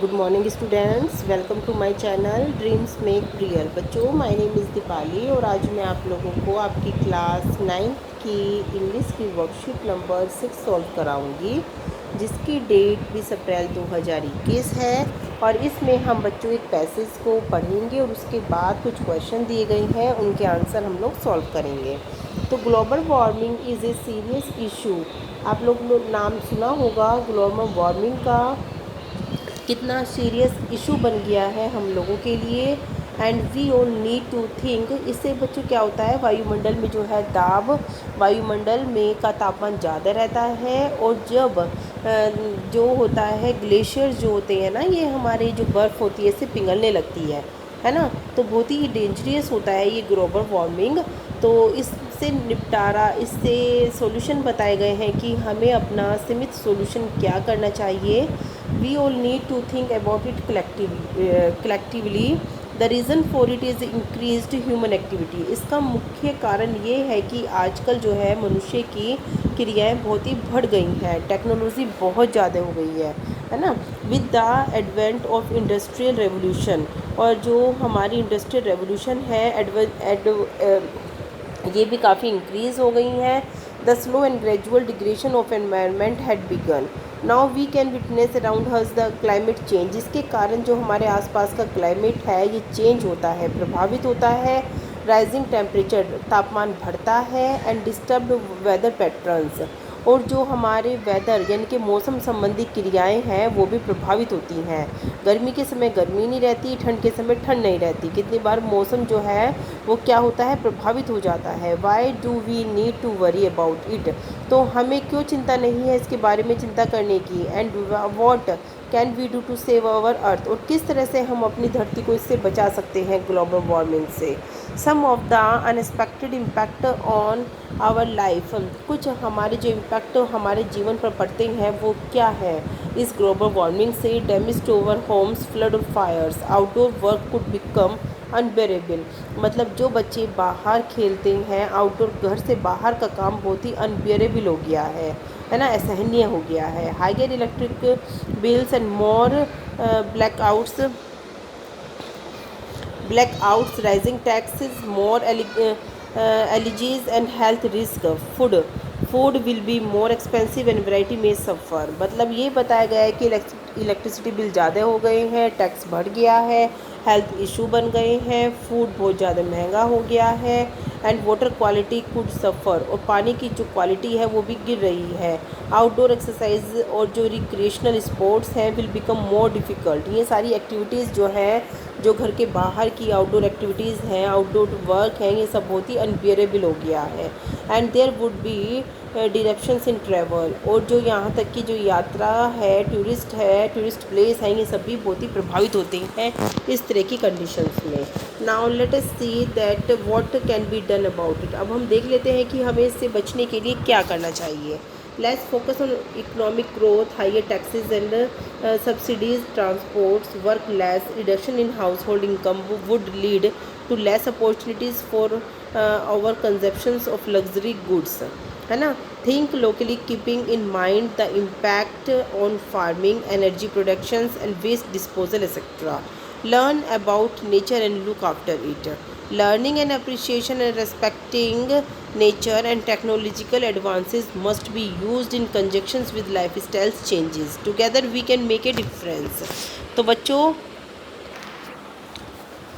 Good morning students, welcome to my channel dreams make real. बच्चों, my name is Deepali और आज मैं आप लोगों को आपकी क्लास 9th की इंग्लिश की वर्कशीट नंबर 6 सॉल्व कराऊंगी, जिसकी डेट 20 अप्रैल 2021 है। और इसमें हम बच्चों एक पैसेज को पढ़ेंगे और उसके बाद कुछ क्वेश्चन दिए गए हैं, उनके आंसर हम लोग सॉल्व करेंगे। तो global warming is a serious issue. आप लोग नाम सुना होगा ग्लोबल वार्मिंग का, कितना सीरियस इशू बन गया है हम लोगों के लिए। And we all need to think. इससे बच्चों क्या होता है, वायुमंडल में जो है दाब, वायुमंडल में का तापमान ज़्यादा रहता है। और जब जो होता है ग्लेशियर जो होते हैं ना, ये हमारे जो बर्फ़ होती है इससे पिघलने लगती है ना। तो बहुत ही डेंजरस होता है ये ग्लोबल वार्मिंग। तो इससे निपटारा, इससे सॉल्यूशन बताए गए हैं कि हमें अपना सीमित सॉल्यूशन क्या करना चाहिए। We all need to think about it collectively. The reason for it is increased human activity. इसका मुख्य कारण ये है कि आजकल जो है मनुष्य की क्रियाएं बहुत ही बढ़ गई हैं, टेक्नोलॉजी बहुत ज़्यादा हो गई है ना। With the advent of industrial revolution, और जो हमारी इंडस्ट्रियल रेवोल्यूशन है ये भी काफ़ी इंक्रीज़ हो गई हैं। The slow and gradual degradation of environment had begun. Now we can witness around us the climate change. जिसके कारण जो हमारे आसपास का क्लाइमेट है ये चेंज होता है, प्रभावित होता है। राइजिंग टेम्परेचर, तापमान बढ़ता है। एंड डिस्टर्ब्ड वेदर पैटर्न्स, और जो हमारे वेदर यानी कि मौसम संबंधी क्रियाएं हैं वो भी प्रभावित होती हैं। गर्मी के समय गर्मी नहीं रहती, ठंड के समय ठंड नहीं रहती। कितनी बार मौसम जो है वो क्या होता है, प्रभावित हो जाता है। Why do we need to worry about it. तो हमें क्यों चिंता नहीं है इसके बारे में चिंता करने की। And what can we do to save our earth, और किस तरह से हम अपनी धरती को इससे बचा सकते हैं ग्लोबल वार्मिंग से। Some of the unexpected impact on our life. कुछ हमारे जो इम्पैक्ट हमारे जीवन पर पड़ते हैं वो क्या है इस ग्लोबल वार्मिंग से। Damage to over homes, flood of fires, outdoor work could become unbearable. मतलब जो बच्चे बाहर खेलते हैं, आउटडोर घर से बाहर का काम बहुत ही अनबेरेबल हो गया है ना, असहनीय हो गया है। Higher electric bills and more blackouts, rising taxes, more allergies and health risk. Food will be more expensive and variety may suffer. मतलब ये बताया गया है कि इलेक्ट्रिसिटी बिल ज़्यादा हो गए हैं, टैक्स बढ़ गया है, हेल्थ इशू बन गए हैं, फूड बहुत ज़्यादा महंगा हो गया है। एंड वाटर क्वालिटी कुड सफ़र, और पानी की जो क्वालिटी है वो भी गिर रही है। आउटडोर एक्सरसाइज और जो रिक्रिएशनल स्पोर्ट्स हैं विल बिकम मोर डिफ़िकल्ट। ये सारी एक्टिविटीज़ जो हैं, जो घर के बाहर की आउटडोर एक्टिविटीज़ हैं, आउटडोर वर्क हैं, ये सब बहुत ही अनबियरेबल हो गया है। And there would be disruptions in travel, और जो यहाँ तक की जो यात्रा है, टूरिस्ट प्लेस हैं, ये सब भी बहुत ही प्रभावित होते हैं इस तरह की कंडीशंस में। Now let us see that what can be done about it. अब हम देख लेते हैं कि हमें इससे बचने के लिए क्या करना चाहिए। Let's focus on economic growth, higher taxes and subsidies, transports, work less, reduction in household income would lead to less opportunities for our consumptions of luxury goods, है ना। Think locally, keeping in mind the impact on farming, energy productions and waste disposal, etc. Learn about nature and look after it. Learning and appreciation and respecting nature and technological advances must be used in conjunction with lifestyle changes. Together we can make a difference. तो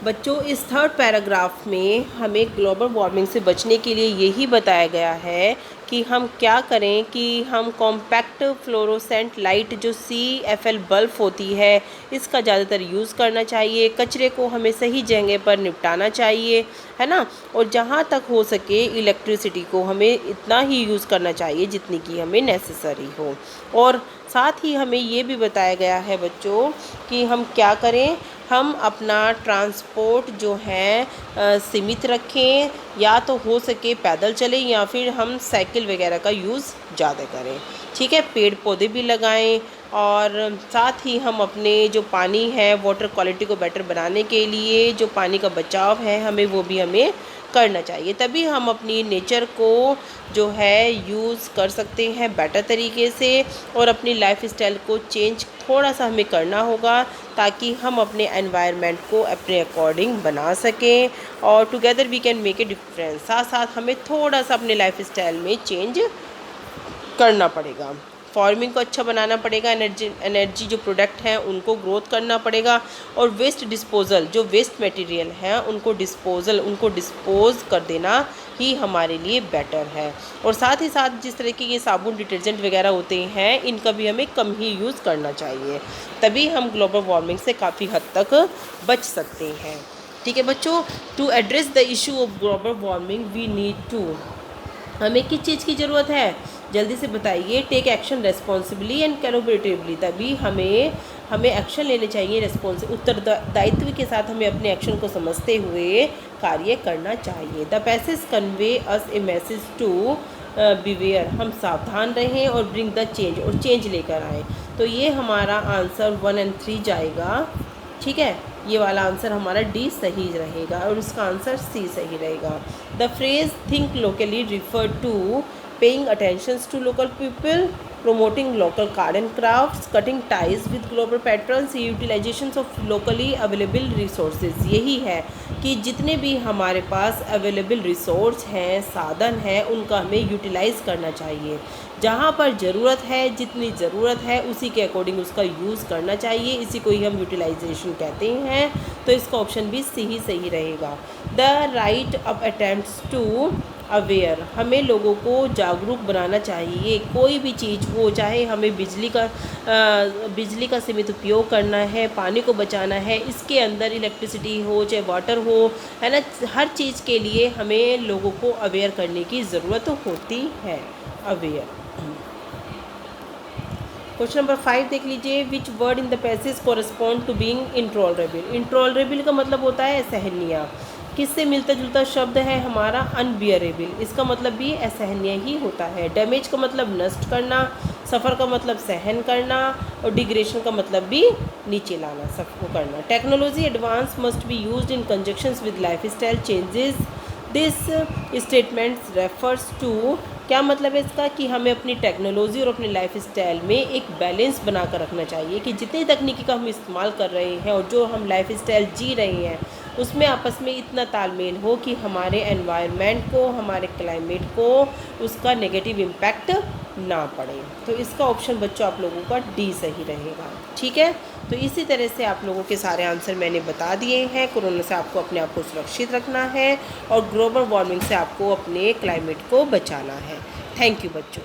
बच्चों इस third paragraph में हमें global warming से बचने के लिए यही बताया गया है कि हम क्या करें कि हम कॉम्पैक्ट फ्लोरोसेंट लाइट जो CFL बल्ब होती है इसका ज़्यादातर यूज़ करना चाहिए। कचरे को हमें सही जगह पर निपटाना चाहिए, है ना। और जहाँ तक हो सके इलेक्ट्रिसिटी को हमें इतना ही यूज़ करना चाहिए जितनी की हमें नेसेसरी हो। और साथ ही हमें ये भी बताया गया है बच्चों कि हम क्या करें, हम अपना ट्रांसपोर्ट जो है सीमित रखें, या तो हो सके पैदल चलें या फिर हम साइकिल वगैरह का यूज़ ज़्यादा करें, ठीक है। पेड़ पौधे भी लगाएं, और साथ ही हम अपने जो पानी है वाटर क्वालिटी को बेटर बनाने के लिए जो पानी का बचाव है हमें करना चाहिए, तभी हम अपनी नेचर को जो है यूज़ कर सकते हैं बेटर तरीके से, और अपनी लाइफ स्टाइल को चेंज थोड़ा सा हमें करना होगा ताकि हम अपने एनवायरनमेंट को अपने अकॉर्डिंग बना सकें, और together we can make a difference. साथ साथ हमें थोड़ा सा अपने लाइफ स्टाइल में चेंज करना पड़ेगा, फार्मिंग को अच्छा बनाना पड़ेगा, एनर्जी जो प्रोडक्ट हैं उनको ग्रोथ करना पड़ेगा, और वेस्ट डिस्पोज़ल जो वेस्ट मटेरियल हैं उनको डिस्पोज़ कर देना ही हमारे लिए बेटर है। और साथ ही साथ जिस तरह के ये साबुन डिटर्जेंट वगैरह होते हैं इनका भी हमें कम ही यूज़ करना चाहिए, तभी हम ग्लोबल वार्मिंग से काफ़ी हद तक बच सकते हैं। ठीक है बच्चों, to address the issue of global warming we need to, हमें किस चीज़ की ज़रूरत है, जल्दी से बताइए। Take action responsibly and collaboratively, तभी हमें एक्शन लेने चाहिए, उत्तरदायित्व के साथ हमें अपने एक्शन को समझते हुए कार्य करना चाहिए। The passage convey us a message to beware, हम सावधान रहें और ब्रिंग द चेंज, और चेंज लेकर आएँ। तो ये हमारा आंसर 1 और 3 जाएगा। ठीक है, ये वाला आंसर हमारा डी सही रहेगा और इसका आंसर सी सही रहेगा। The phrase think locally refer to paying attentions to local people, promoting local art and crafts, cutting ties with global patterns, utilizations of locally available resources। यही है कि जितने भी हमारे पास अवेलेबल रिसोर्स हैं, साधन हैं, उनका हमें यूटिलाइज़ करना चाहिए। जहाँ पर ज़रूरत है, जितनी ज़रूरत है उसी के अकॉर्डिंग उसका यूज़ करना चाहिए, इसी को ही हम यूटिलाइजेशन कहते हैं। तो इसका ऑप्शन भी सही रहेगा। The right of attempts to aware, हमें लोगों को जागरूक बनाना चाहिए। कोई भी चीज़ हो, चाहे हमें बिजली का सीमित उपयोग करना है, पानी को बचाना है, इसके अंदर इलेक्ट्रिसिटी हो चाहे वाटर हो, है ना, हर चीज़ के लिए हमें लोगों को अवेयर करने की ज़रूरत होती है। अवेयर। क्वेश्चन नंबर 5 देख लीजिए। Which word in the passage correspond to being intolerable. Intolerable का मतलब होता है असहनीय। किससे मिलता जुलता शब्द है हमारा अनबियरेबल, इसका मतलब भी असहनीय ही होता है। डैमेज का मतलब नष्ट करना, सफ़र का मतलब सहन करना, और डिग्रेशन का मतलब भी नीचे लाना, सबको करना। Technology advance must be used in conjunctions with life style changes. This statements refers to, क्या मतलब है इसका, कि हमें अपनी टेक्नोलॉजी और अपनी लाइफ स्टाइल में एक बैलेंस बना कर रखना चाहिए कि जितनी तकनीकी का हम इस्तेमाल कर रहे हैं और जो हम लाइफ स्टाइल जी रहे हैं उसमें आपस में इतना तालमेल हो कि हमारे एनवायरनमेंट को, हमारे क्लाइमेट को उसका नेगेटिव इम्पैक्ट ना पड़े। तो इसका ऑप्शन बच्चों आप लोगों का डी सही रहेगा। ठीक है, तो इसी तरह से आप लोगों के सारे आंसर मैंने बता दिए हैं। कोरोना से आपको अपने आप को सुरक्षित रखना है और ग्लोबल वार्मिंग से आपको अपने क्लाइमेट को बचाना है। थैंक यू बच्चों।